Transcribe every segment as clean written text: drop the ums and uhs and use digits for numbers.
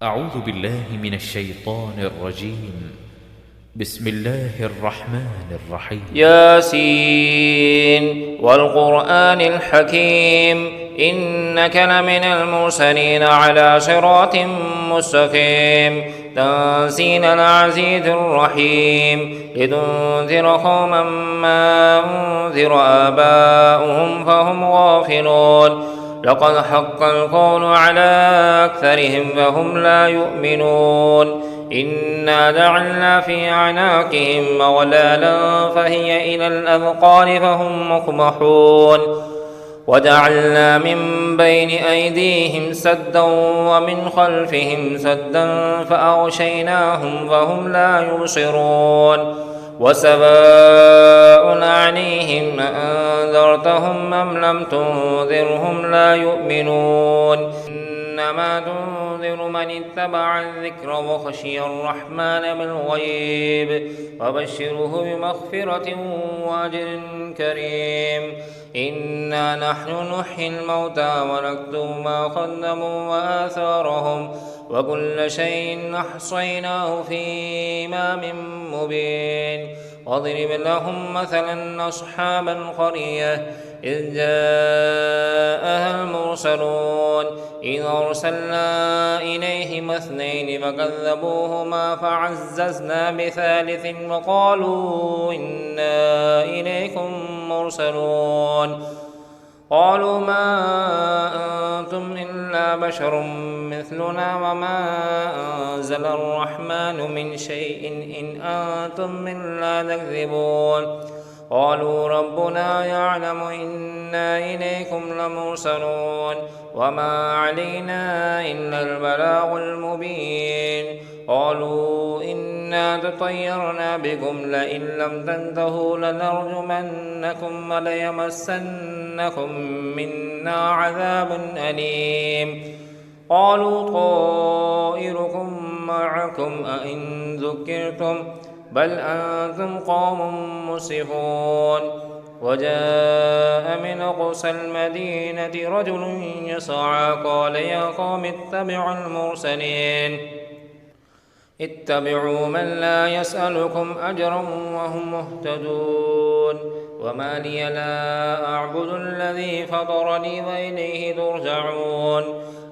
أعوذ بالله من الشيطان الرجيم. بسم الله الرحمن الرحيم. ياسين والقرآن الحكيم إنك لمن المرسلين على صراط مستقيم تنزيل العزيز الرحيم لتنذر قوما ما أنذر آباؤهم فهم غافلون لقد حق القول على أكثرهم فهم لا يؤمنون إنا جعلنا في أعناقهم أغلالا فهي إلى الأذقان فهم مقمحون وجعلنا من بين أيديهم سدا ومن خلفهم سدا فأغشيناهم فهم لا يبصرون وسواء عليهم أأنذرتهم أم لم تنذرهم لا يؤمنون إنما تنذر من اتبع الذكر وخشي الرحمن بالغيب وبشره بمغفرة وأجر كريم إنا نحن نحيي الموتى ونكتب ما قدموا وآثارهم وكل شيء أحصيناه في إمام مبين واضرب لهم مثلا أصحاب القرية إذ جاءها المرسلون إذ أرسلنا إليهم اثنين فكذبوهما فعززنا بثالث وقالوا إنا إليكم مرسلون قالوا ما أنتم إلا بشر مثلنا وما أنزل الرحمن من شيء إن أنتم إلا تكذبون قالوا ربنا يعلم إنا إليكم لمرسلون وما علينا إلا البلاغ المبين قالوا إنا تطيرنا بكم لئن لم تنتهوا لنرجمنكم وليمسنكم منا عذاب أليم قالوا طائركم معكم أئن ذكرتم بل أنتم قوم مسرفون وجاء من أقصى المدينة رجل يسعى قال يا قوم اتبعوا المرسلين اتبعوا من لا يسألكم أجرا وهم مهتدون وما لي لا أعبد الذي فطرني وإليه ترجعون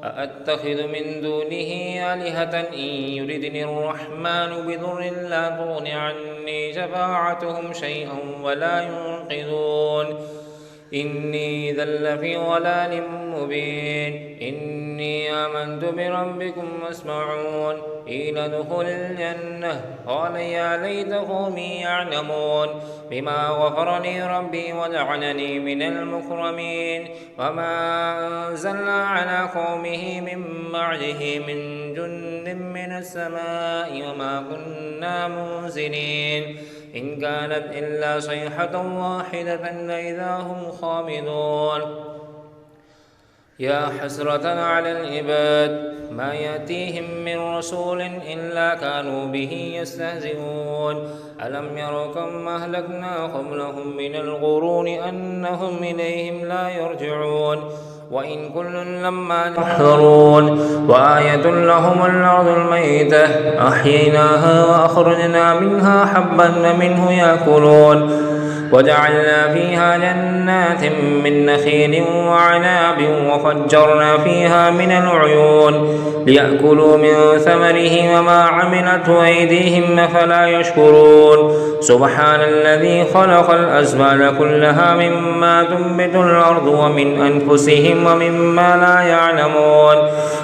أأتخذ من دونه آلهة إن يردني الرحمن بضر لا تغن عني شفاعتهم شيئا ولا ينقذون إني إذا لفي ضلال مبين إني آمنت بربكم واسمعون قيل ادخل الجنة قال يا ليت قومي يعلمون بما غفر لي ربي وجعلني من المكرمين وما أنزلنا على قومه من بعده من جند من السماء وما كنا منزلين إن كانت إلا صيحة واحدة فإذا هم خامدون يا حسرة على العباد ما يأتيهم من رسول إلا كانوا به يستهزئون ألم يروا كم أهلكنا قبلهم من القرون أنهم إليهم لا يرجعون وإن كل لما يحضرون وآية لهم الأرض الميتة أحييناها وأخرجنا منها حبا منه يأكلون وجعلنا فيها جنات من نخيل وعناب وفجرنا فيها من العيون ليأكلوا من ثمره وما عملته أيديهم فلا يشكرون سبحان الذي خلق الأزواج كلها مما تنبت الأرض ومن أنفسهم ومما لا يعلمون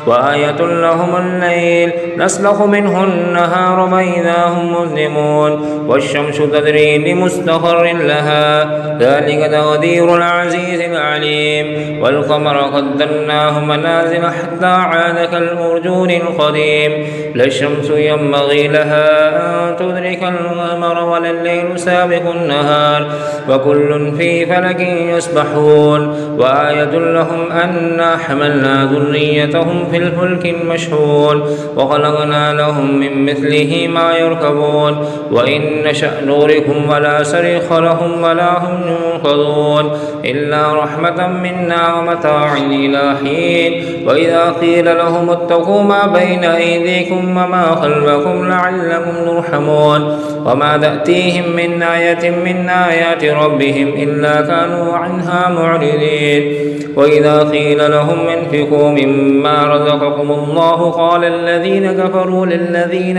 وآية لهم الليل نسلخ منه النهار فإذا هم مظلمون والشمس تجري لمستقر لها ذلك تقدير العزيز العليم والقمر قدرناه منازل حتى عاد كالأرجون القديم لا الشمس ينبغي لها أن تدرك القمر ولا الليل سابق النهار وكل في فلك يسبحون وآية لهم أنا حملنا ذريتهم في الفلك المشحون وخلقنا لهم من مثله ما يركبون وإن نشأ نغرقهم ولا صريخ لهم معهم ولا هم ينقذون إلا رحمة منا ومتاعا إلى حين. وإذا قيل لهم اتقوا ما بين أيديكم وما خلفكم لعلكم ترحمون وما تأتيهم من آية من آيات ربهم إلا كانوا عنها معرضين. وإذا قيل لهم انفقوا مما رزقكم الله قال الذين كفروا للذين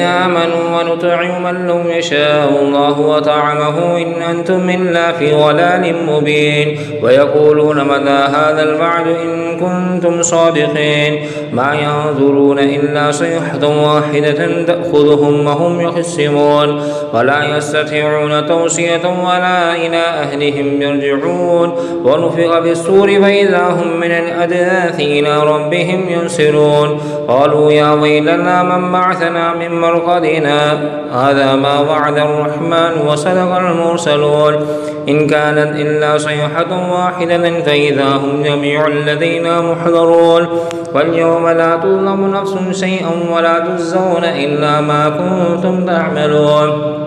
آمنوا ونطعم من لو يشاء الله وطعمه إن أنتم إلا في ضلال مبين. ويقولون متى هذا الوعد إن كنتم صادقين ما ينظرون إلا صيحة واحدة تأخذهم وهم يخصمون ولا يستطيعون توصية ولا إلى أهلهم يرجعون. ونفخ في الصور فإذا هم من الأجداث إلى ربهم ينسلون قالوا يا ويلنا من بعثنا من مرقدنا هذا ما وعد الرحمن وصدق المرسلون إن كانت إلا صيحة واحدة فإذا هم جميع لدينا محضرون. واليوم لا تظلم نفس شيئا ولا تجزون إلا ما كنتم تعملون.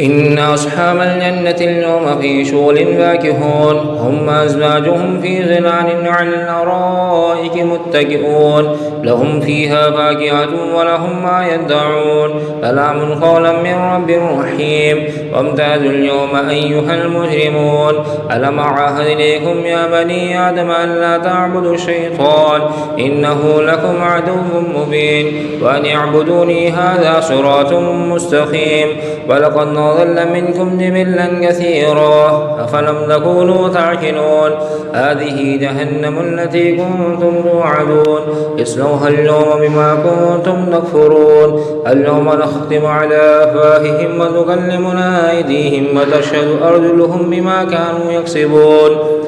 إن أصحاب الجنة اليوم في شغل فاكهون هم أزواجهم في ظلال على الأرائك متكئون لهم فيها فاكهة ولهم ما يدعون سلام قولا من رب رحيم. وامتازوا اليوم أيها المجرمون ألم أعهد إليكم يا بني آدم ألا تعبدوا الشيطان إنه لكم عدو مبين وأن اعبدوني هذا صراط مستقيم. ولقد ضل منكم جبلا كثيرا أفلم تكونوا تعقلون هذه جهنم التي كنتم توعدون اصلوها اليوم بما كنتم تكفرون. اليوم نختم على أفواههم وتكلمنا أيديهم وتشهد أرجلهم بما كانوا يكسبون.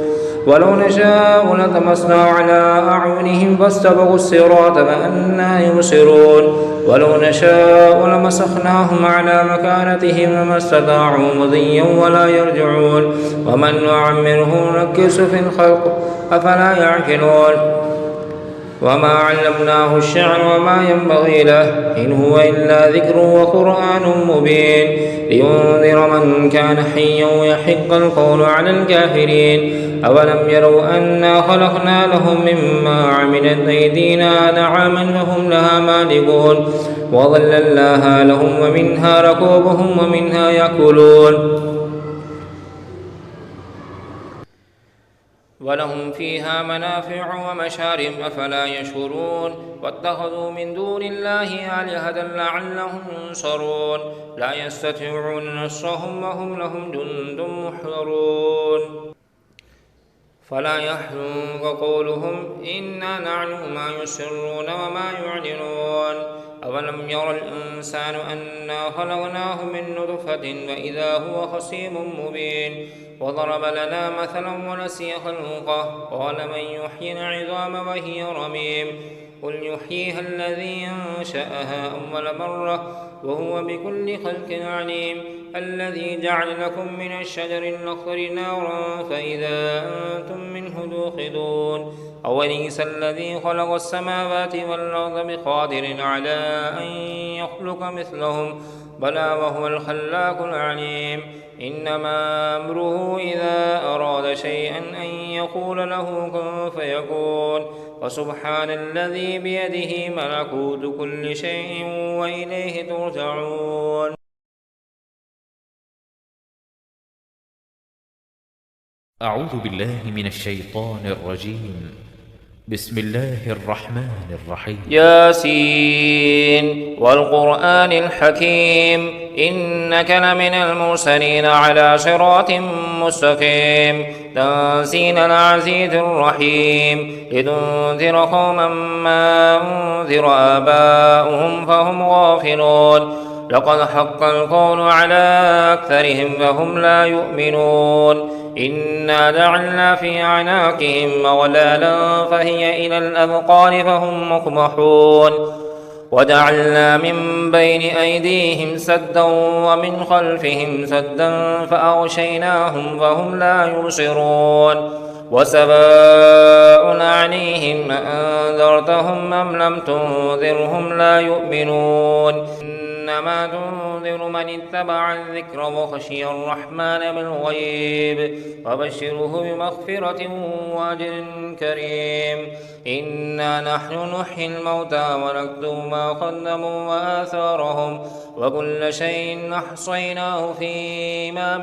ولو نشاء لطمسنا على أعينهم فاستبقوا الصراط فأنى يبصرون ولو نشاء لمسخناهم على مكانتهم وما استطاعوا مضيا ولا يرجعون. ومن نعمره نكس في الخلق أفلا يعقلون. وما علمناه الشعر وما ينبغي له إن هو إلا ذكر وقرآن مبين لينذر من كان حيا ويحق القول على الكافرين. أولم يروا أنا خلقنا لهم مما عملت أيدينا نعاما فهم لها مالكون وظللناها لهم ومنها ركوبهم ومنها يأكلون ولهم فيها منافع ومشارب أفلا يشكرون. واتخذوا من دون الله آلهة لعلهم ينصرون لا يستطيعون نصرهم وهم لهم جند محضرون. فلا يحزنك قولهم إنا نعلم ما يسرون وما يعلنون. أولم ير الإنسان أنا خلقناه من نطفة وإذا هو خصيم مبين. وضرب لنا مثلا ونسي خلقه قال من يحيي العظام وهي رميم قل يحييها الذي أنشأها أول مرة وهو بكل خلق عليم. الذي جعل لكم من الشجر الأخضر نارا فإذا أنتم منه توقدون. أوليس الذي خلق السماوات والأرض بقادر على أن يخلق مثلهم بلى وهو الخلاق العليم. إنما أمره إذا أراد شيئا أن يقول له كن فيكون. وسبحان الذي بيده ملكوت كل شيء وإليه ترجعون. أعوذ بالله من الشيطان الرجيم بسم الله الرحمن الرحيم ياسين والقرآن الحكيم إنك لمن المرسلين على صراط مستقيم تنزيل العزيز الرحيم لتنذر قوما ما أنذر آباؤهم فهم غافلون. لقد حق القول على أكثرهم فهم لا يؤمنون. إنا جعلنا في أعناقهم أغلالا فهي إلى الأذقان فهم مقمحون. وجعلنا من بين أيديهم سدا ومن خلفهم سدا فأغشيناهم فهم لا يبصرون. وسواء عليهم أأنذرتهم أم لم تنذرهم لا يؤمنون. إنما تنذر من اتبع الذكر وخشي الرحمن بالغيب وبشره بمغفرة وأجر كريم. إنا نحن نحيي الموتى ونكتب ما قدموا وآثارهم وكل شيء أحصيناه في إمام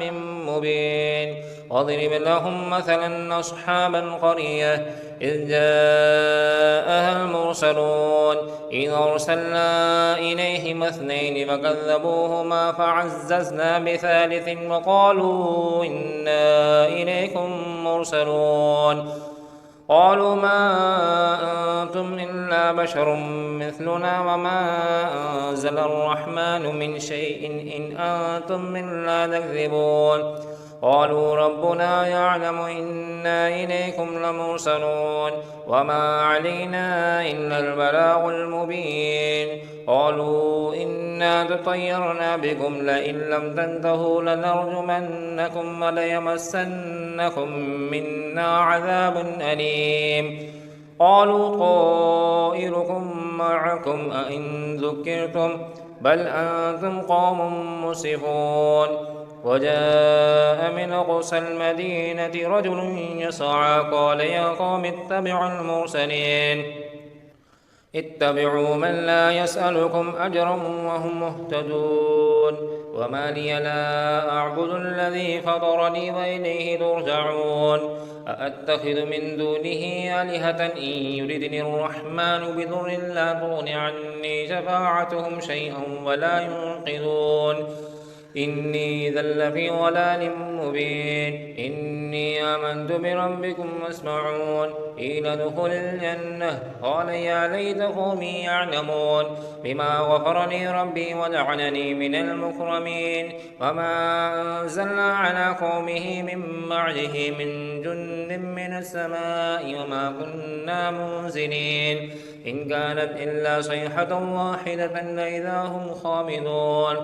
مبين. واضرب لهم مثلا أصحاب القرية إذ جاءها المرسلون إذ أرسلنا إليهم اثنين فكذبوهما فعززنا بثالث وقالوا إنا إليكم مرسلون. قالوا ما أنتم إلا بشر مثلنا وما أنزل الرحمن من شيء إن أنتم إلا تكذبون. قالوا ربنا يعلم إنا إليكم لمرسلون وما علينا إلا البلاغ المبين. قالوا إنا تطيرنا بكم لئن لم تنتهوا لنرجمنكم وليمسنكم منا عذاب أليم. قالوا طائركم معكم أئن ذكرتم بل أنتم قوم مسرفون. وجاء من أقصى المدينة رجل يسعى قال يا قوم اتبعوا المرسلين اتبعوا من لا يسألكم أجرا وهم مهتدون. وما لي لا أعبد الذي فطرني وإليه ترجعون. أأتخذ من دونه آلهة إن يردني الرحمن بضر لا تغن عني شفاعتهم شيئا ولا ينقذون. إني إذا لفي ضلال مبين. إني آمنت بربكم واسمعون. قيل ادخل الجنة قال يا ليت قومي يعلمون بما غفرني ربي وجعلني من المكرمين. وما أنزلنا على قومه من بعده من جند من السماء وما كنا منزلين. إن كانت إلا صيحة واحدة فإذا هم خامدون.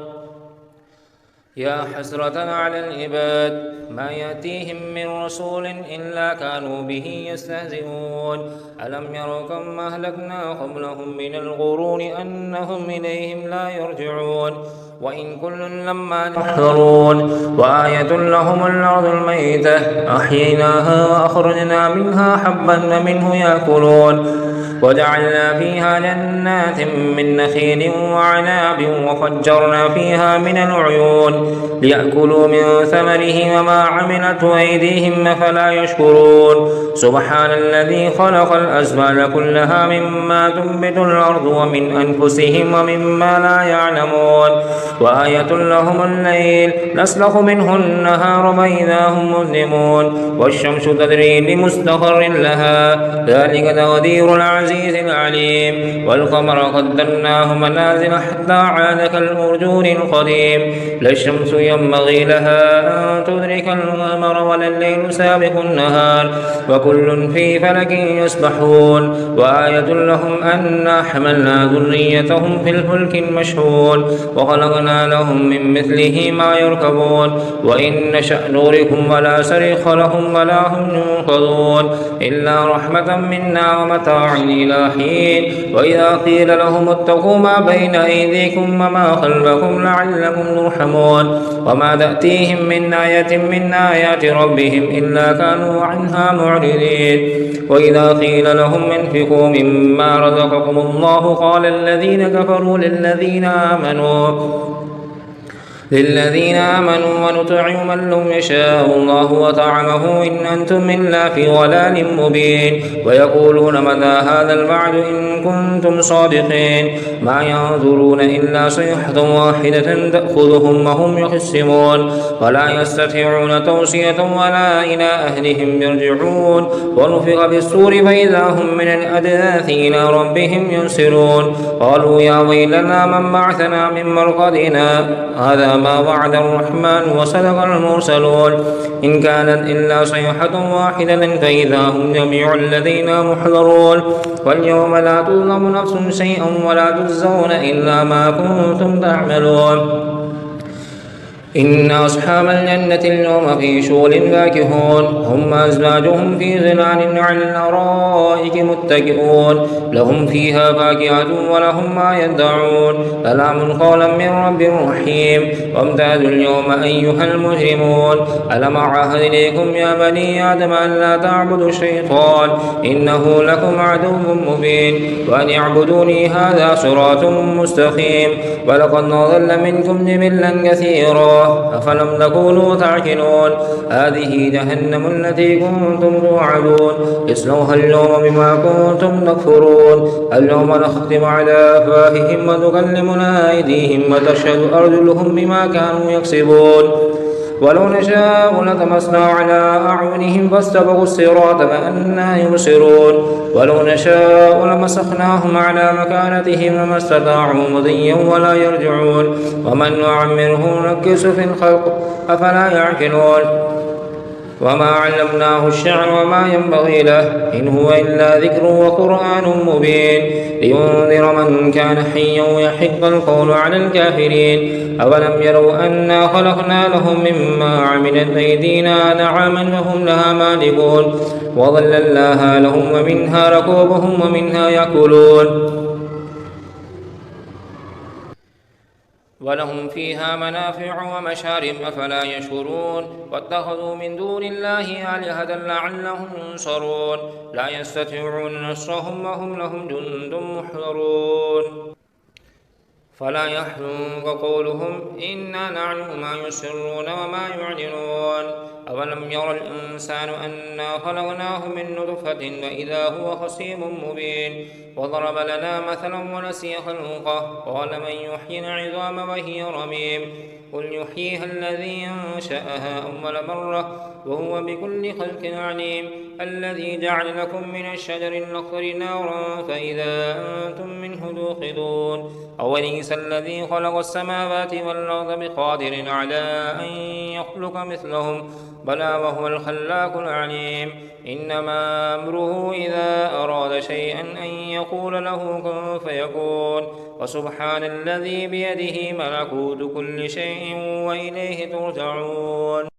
يا حسرة على العباد ما يأتيهم من رسول إلا كانوا به يستهزئون. ألم يروا كم أهلكنا قبلهم من القرون أنهم إليهم لا يرجعون. وإن كل لما يحضرون. وآية لهم الأرض الميتة أحييناها وأخرجنا منها حبا منه يأكلون. وجعلنا فيها جنات من نخيل وعناب وفجرنا فيها من العيون ليأكلوا من ثمره وما عملته أيديهم فلا يشكرون. سبحان الذي خلق الأزواج كلها مما تنبت الأرض ومن أنفسهم ومما لا يعلمون. وآية لهم الليل نسلخ منه النهار فإذا هم مظلمون. والشمس تجري لمستقر لها ذلك تقدير العزيز العليم. والقمر قدرناه منازل حتى عاد كالأرجون القديم. لا الشمس ينبغي لها أن تدرك القمر ولا الليل سابق النهار وكل في فلك يسبحون. وآية لهم أنا حملنا ذريتهم في الفلك المشحون وخلقنا لهم من مثله ما يركبون. وإن نشأ نغرقهم ولا صريخ لهم ولا هم ينقذون إلا رحمة منا ومتاعا إلى حين. وإذا قيل لهم اتقوا ما بين أيديكم وما خلفكم لعلكم ترحمون. وما تأتيهم من آية من آيات ربهم إلا كانوا عنها معرضين. وإذا قيل لهم انفقوا مما رزقكم الله قال الذين كفروا للذين آمنوا ونطعم من لم يشاء الله وطعمه إن أنتم إلا في ضلال مبين. ويقولون متى هذا الوعد إن كنتم صادقين. ما ينظرون إلا صيحة واحدة تأخذهم وهم يخصمون ولا يستطيعون توصية ولا إلى أهلهم يرجعون. ونفخ في الصور فإذا هم من الأجداث إلى ربهم ينسلون. قالوا يا ويلنا من بعثنا من مرقدنا هذا ما وعد الرحمن وصدق المرسلون. إن كانت إلا صيحة واحدة فإذا هم جميع لدينا محضرون. واليوم لا تظلم نفس شيئا ولا تجزون إلا ما كنتم تعملون. إن أصحاب الجنة اليوم في شغل فاكهون هم أزواجهم في ظلال على الأرائك متكئون لهم فيها فاكهة ولهم ما يدعون سلام قولا من رب رحيم وامتازوا اليوم أيها المجرمون ألم أعهد إليكم يا بني آدم أن لا تعبدوا الشيطان إنه لكم عدو مبين وأن اعبدوني هذا صراط مستقيم ولقد ضل منكم جبلا كثيرا أفلم تكونوا تعقلون هذه جهنم التي كنتم توعدون اصلوها اليوم بما كنتم تكفرون اليوم نختم على أفواههم وتكلمنا أيديهم وتشهد أرجلهم بما كانوا يكسبون ولو نشاء لطمسنا على أعينهم فاستبقوا الصراط فأنى يبصرون ولو نشاء لمسخناهم على مكانتهم وما استطاعوا مضيا ولا يرجعون ومن نعمره نكس في الخلق أفلا يعقلون وما علمناه الشعر وما ينبغي له إن هو إلا ذكر وقرآن مبين لينذر من كان حيا ويحق القول على الكافرين أولم يروا أنا خلقنا لهم مما عملت أيدينا نعاما فهم لها مالكون وظللناها لهم ومنها ركوبهم ومنها يأكلون ولهم فيها منافع ومشارب أفلا يشكرون واتخذوا من دون الله آلهة لعلهم ينصرون لا يستطيعون نصرهم وهم لهم جند محضرون فلا يحزنك قولهم إنا نعلم ما يسرون وما يعلنون أولم ير الإنسان أنا خلقناه من نطفة وإذا هو خصيم مبين وضرب لنا مثلا ونسي خلقه قال من يحيي العظام وهي رميم قل يحييها الذي أنشأها أول مرة وهو بكل خلق عليم الذي جعل لكم من الشجر الأخضر نارا فإذا أنتم منه توقدون أوليس الذي خلق السماوات والأرض بقادر على أن يخلق مثلهم بلى وهو الخلاق العليم إنما أمره إذا أراد شيئا أن يقول له كن فيكون وسبحان الذي بيده ملكوت كل شيء وإليه ترجعون